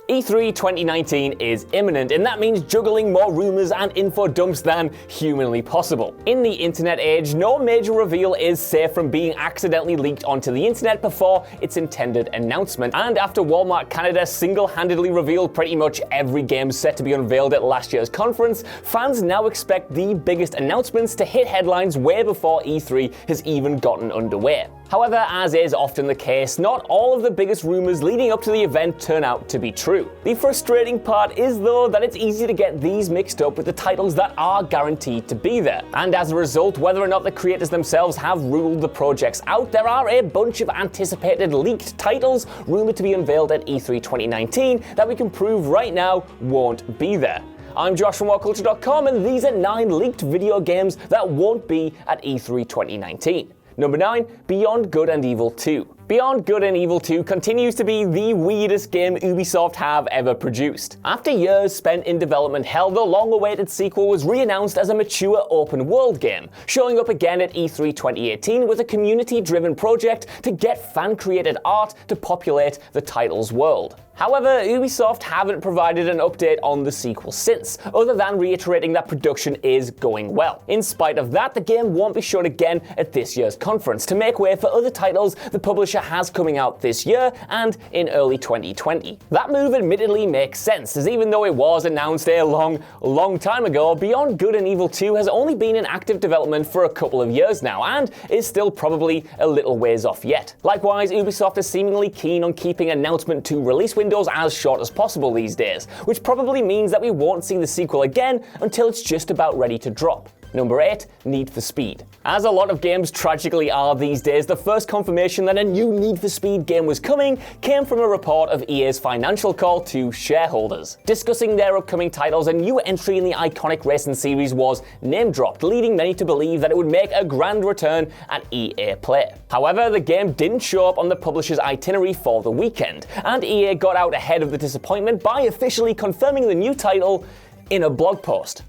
E3 2019 is imminent, and that means juggling more rumors and info dumps than humanly possible. In the internet age, no major reveal is safe from being accidentally leaked onto the internet before its intended announcement. And after Walmart Canada single-handedly revealed pretty much every game set to be unveiled at last year's conference, fans now expect the biggest announcements to hit headlines way before E3 has even gotten underway. However, as is often the case, not all of the biggest rumors leading up to the event turn out to be true. The frustrating part is, though, that it's easy to get these mixed up with the titles that are guaranteed to be there. And as a result, whether or not the creators themselves have ruled the projects out, there are a bunch of anticipated leaked titles rumored to be unveiled at E3 2019 that we can prove right now won't be there. I'm Josh from WhatCulture.com, and these are 9 leaked video games that won't be at E3 2019. Number 9, Beyond Good and Evil 2. Beyond Good and Evil 2 continues to be the weirdest game Ubisoft have ever produced. After years spent in development hell, the long-awaited sequel was re-announced as a mature open-world game, showing up again at E3 2018 with a community-driven project to get fan-created art to populate the title's world. However, Ubisoft haven't provided an update on the sequel since, other than reiterating that production is going well. In spite of that, the game won't be shown again at this year's conference to make way for other titles the publisher has coming out this year and in early 2020. That move admittedly makes sense, as even though it was announced a long time ago, Beyond Good and Evil 2 has only been in active development for a couple of years now and is still probably a little ways off yet. Likewise, Ubisoft is seemingly keen on keeping announcement to release windows as short as possible these days, which probably means that we won't see the sequel again until it's just about ready to drop. Number 8, Need for Speed. As a lot of games tragically are these days, the first confirmation that a new Need for Speed game was coming came from a report of EA's financial call to shareholders. Discussing their upcoming titles, a new entry in the iconic racing series was name-dropped, leading many to believe that it would make a grand return at EA Play. However, the game didn't show up on the publisher's itinerary for the weekend, and EA got out ahead of the disappointment by officially confirming the new title in a blog post.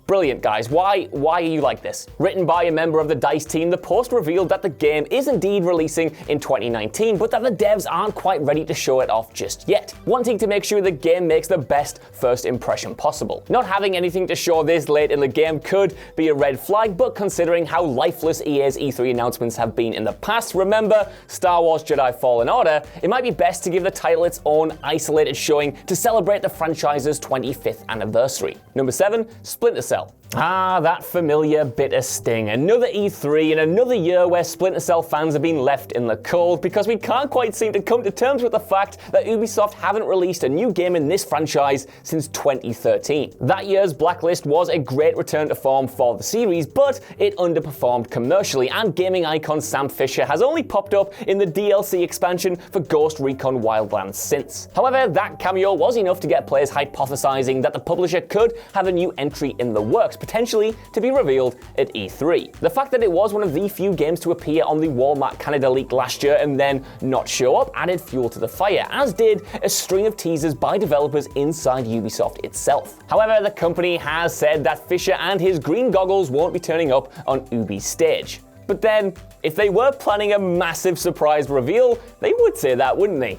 Brilliant, guys. Why are you like this? Written by a member of the DICE team, the post revealed that the game is indeed releasing in 2019, but that the devs aren't quite ready to show it off just yet, wanting to make sure the game makes the best first impression possible. Not having anything to show this late in the game could be a red flag, but considering how lifeless EA's E3 announcements have been in the past, remember Star Wars Jedi Fallen Order, it might be best to give the title its own isolated showing to celebrate the franchise's 25th anniversary. Number 7, Splinter Cell. Ah, that familiar bitter sting. Another E3 and another year where Splinter Cell fans have been left in the cold because we can't quite seem to come to terms with the fact that Ubisoft haven't released a new game in this franchise since 2013. That year's Blacklist was a great return to form for the series, but it underperformed commercially, and gaming icon Sam Fisher has only popped up in the DLC expansion for Ghost Recon Wildlands since. However, that cameo was enough to get players hypothesizing that the publisher could have a new entry in the works, potentially to be revealed at E3. The fact that it was one of the few games to appear on the Walmart Canada leak last year and then not show up added fuel to the fire, as did a string of teasers by developers inside Ubisoft itself. However, the company has said that Fisher and his green goggles won't be turning up on Ubi's stage. But then, if they were planning a massive surprise reveal, they would say that, wouldn't they?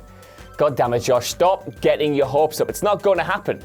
God damn it, Josh, stop getting your hopes up. It's not going to happen.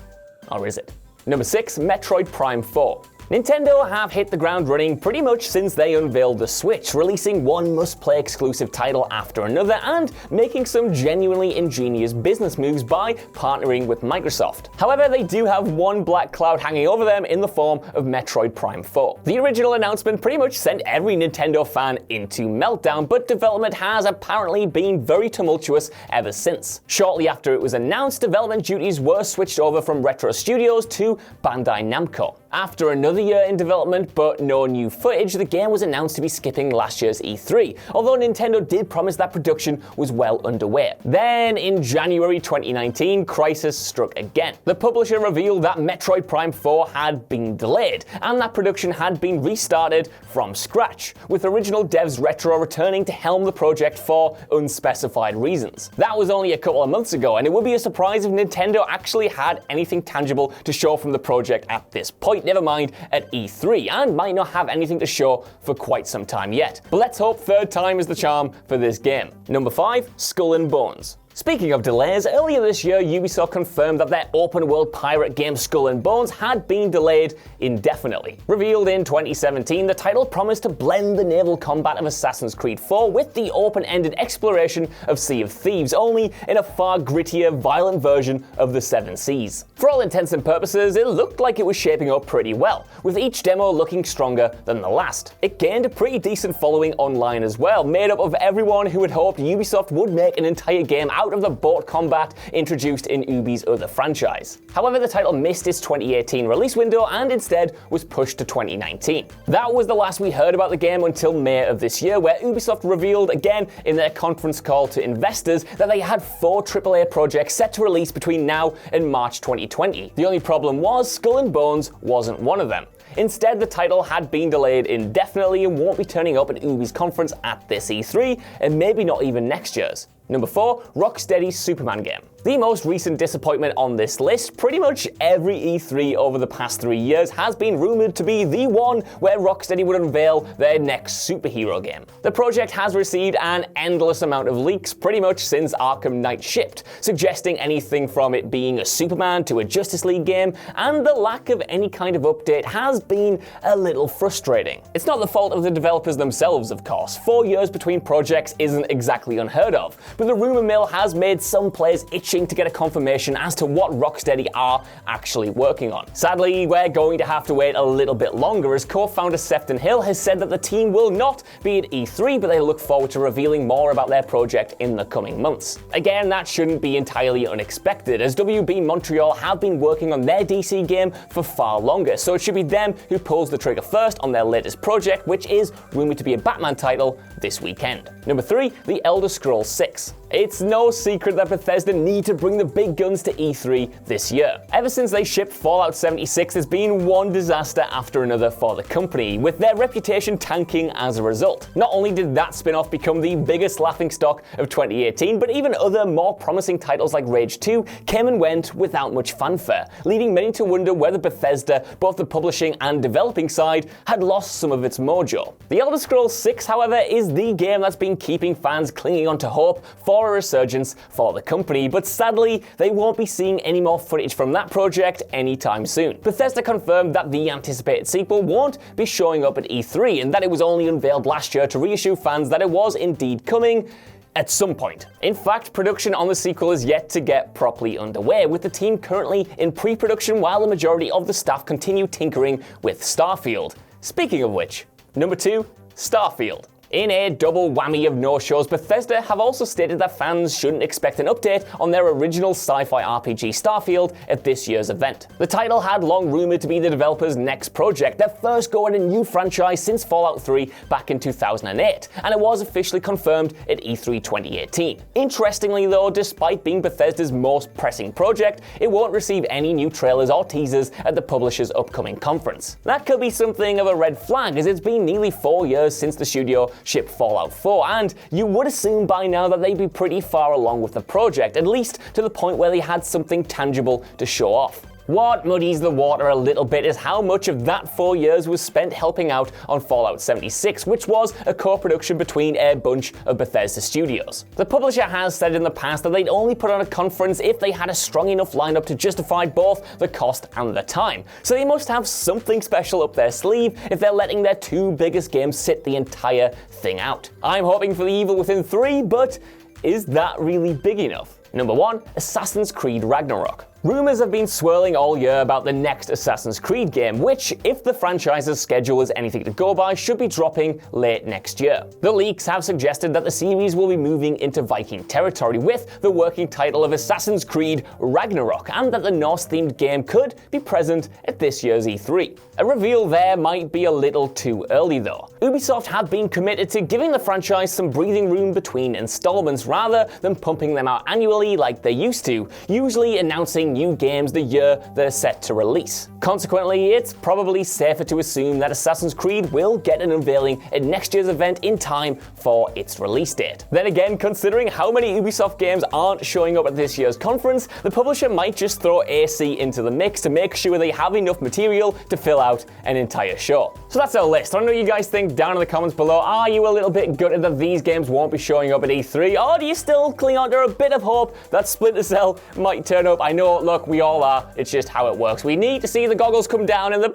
Or is it? Number 6, Metroid Prime 4. Nintendo have hit the ground running pretty much since they unveiled the Switch, releasing one must-play exclusive title after another and making some genuinely ingenious business moves by partnering with Microsoft. However, they do have one black cloud hanging over them in the form of Metroid Prime 4. The original announcement pretty much sent every Nintendo fan into meltdown, but development has apparently been very tumultuous ever since. Shortly after it was announced, development duties were switched over from Retro Studios to Bandai Namco. After another year in development but no new footage, the game was announced to be skipping last year's E3, although Nintendo did promise that production was well underway. Then, in January 2019, crisis struck again. The publisher revealed that Metroid Prime 4 had been delayed, and that production had been restarted from scratch, with original devs Retro returning to helm the project for unspecified reasons. That was only a couple of months ago, and it would be a surprise if Nintendo actually had anything tangible to show from the project at this point, never mind at E3 and might not have anything to show for quite some time yet. But let's hope third time is the charm for this game. Number 5, Skull and Bones. Speaking of delays, earlier this year Ubisoft confirmed that their open-world pirate game Skull and Bones had been delayed indefinitely. Revealed in 2017, the title promised to blend the naval combat of Assassin's Creed 4 with the open-ended exploration of Sea of Thieves, only in a far grittier, violent version of the Seven Seas. For all intents and purposes, it looked like it was shaping up pretty well, with each demo looking stronger than the last. It gained a pretty decent following online as well, made up of everyone who had hoped Ubisoft would make an entire game out of the boat combat introduced in Ubi's other franchise. However, the title missed its 2018 release window and instead was pushed to 2019. That was the last we heard about the game until May of this year, where Ubisoft revealed again in their conference call to investors that they had 4 AAA projects set to release between now and March 2020. The only problem was Skull and Bones wasn't one of them. Instead, the title had been delayed indefinitely and won't be turning up at Ubi's conference at this E3, and maybe not even next year's. Number 4, Rocksteady's Superman game. The most recent disappointment on this list, pretty much every E3 over the past 3 years has been rumored to be the one where Rocksteady would unveil their next superhero game. The project has received an endless amount of leaks pretty much since Arkham Knight shipped, suggesting anything from it being a Superman to a Justice League game, and the lack of any kind of update has been a little frustrating. It's not the fault of the developers themselves, of course. 4 years between projects isn't exactly unheard of, but the rumor mill has made some players itching to get a confirmation as to what Rocksteady are actually working on. Sadly, we're going to have to wait a little bit longer, as co-founder Sefton Hill has said that the team will not be at E3, but they look forward to revealing more about their project in the coming months. Again, that shouldn't be entirely unexpected, as WB Montreal have been working on their DC game for far longer, so it should be them who pulls the trigger first on their latest project, which is rumored to be a Batman title this weekend. Number 3, The Elder Scrolls 6. It's no secret that Bethesda need to bring the big guns to E3 this year. Ever since they shipped Fallout 76, there's been one disaster after another for the company, with their reputation tanking as a result. Not only did that spin-off become the biggest laughingstock of 2018, but even other more promising titles like Rage 2 came and went without much fanfare, leading many to wonder whether Bethesda, both the publishing and developing side, had lost some of its mojo. The Elder Scrolls 6, however, is the game that's been keeping fans clinging on to hope for a resurgence for the company, but sadly, they won't be seeing any more footage from that project anytime soon. Bethesda confirmed that the anticipated sequel won't be showing up at E3, and that it was only unveiled last year to reassure fans that it was indeed coming at some point. In fact, production on the sequel is yet to get properly underway, with the team currently in pre-production while the majority of the staff continue tinkering with Starfield. Speaking of which, number 2, Starfield. In a double whammy of no-shows, Bethesda have also stated that fans shouldn't expect an update on their original sci-fi RPG Starfield at this year's event. The title had long rumored to be the developer's next project, their first go at a new franchise since Fallout 3 back in 2008, and it was officially confirmed at E3 2018. Interestingly though, despite being Bethesda's most pressing project, it won't receive any new trailers or teasers at the publisher's upcoming conference. That could be something of a red flag, as it's been nearly 4 years since the studio shipped Fallout 4, and you would assume by now that they'd be pretty far along with the project, at least to the point where they had something tangible to show off. What muddies the water a little bit is how much of that 4 years was spent helping out on Fallout 76, which was a co-production between a bunch of Bethesda studios. The publisher has said in the past that they'd only put on a conference if they had a strong enough lineup to justify both the cost and the time, so they must have something special up their sleeve if they're letting their 2 biggest games sit the entire thing out. I'm hoping for The Evil Within 3, but is that really big enough? Number 1, Assassin's Creed Ragnarok. Rumors have been swirling all year about the next Assassin's Creed game, which, if the franchise's schedule is anything to go by, should be dropping late next year. The leaks have suggested that the series will be moving into Viking territory with the working title of Assassin's Creed Ragnarok, and that the Norse-themed game could be present at this year's E3. A reveal there might be a little too early though. Ubisoft have been committed to giving the franchise some breathing room between installments rather than pumping them out annually like they used to, usually announcing new games the year they're set to release. Consequently, it's probably safer to assume that Assassin's Creed will get an unveiling at next year's event in time for its release date. Then again, considering how many Ubisoft games aren't showing up at this year's conference, the publisher might just throw AC into the mix to make sure they have enough material to fill out an entire show. So that's our list. I don't know what you guys think down in the comments below. Are you a little bit gutted that these games won't be showing up at E3, or do you still cling on to a bit of hope that Splinter Cell might turn up? I know, look, we all are. It's just how it works. We need to see the goggles come down and the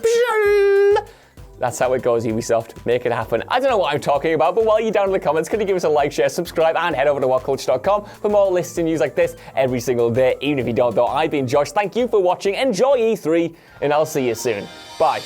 that's how it goes, Ubisoft. Make it happen. I don't know what I'm talking about, but while you're down in the comments, could you give us a like, share, subscribe, and head over to WhatCulture.com for more lists and news like this every single day, even if you don't, though. I've been Josh. Thank you for watching. Enjoy E3, and I'll see you soon. Bye.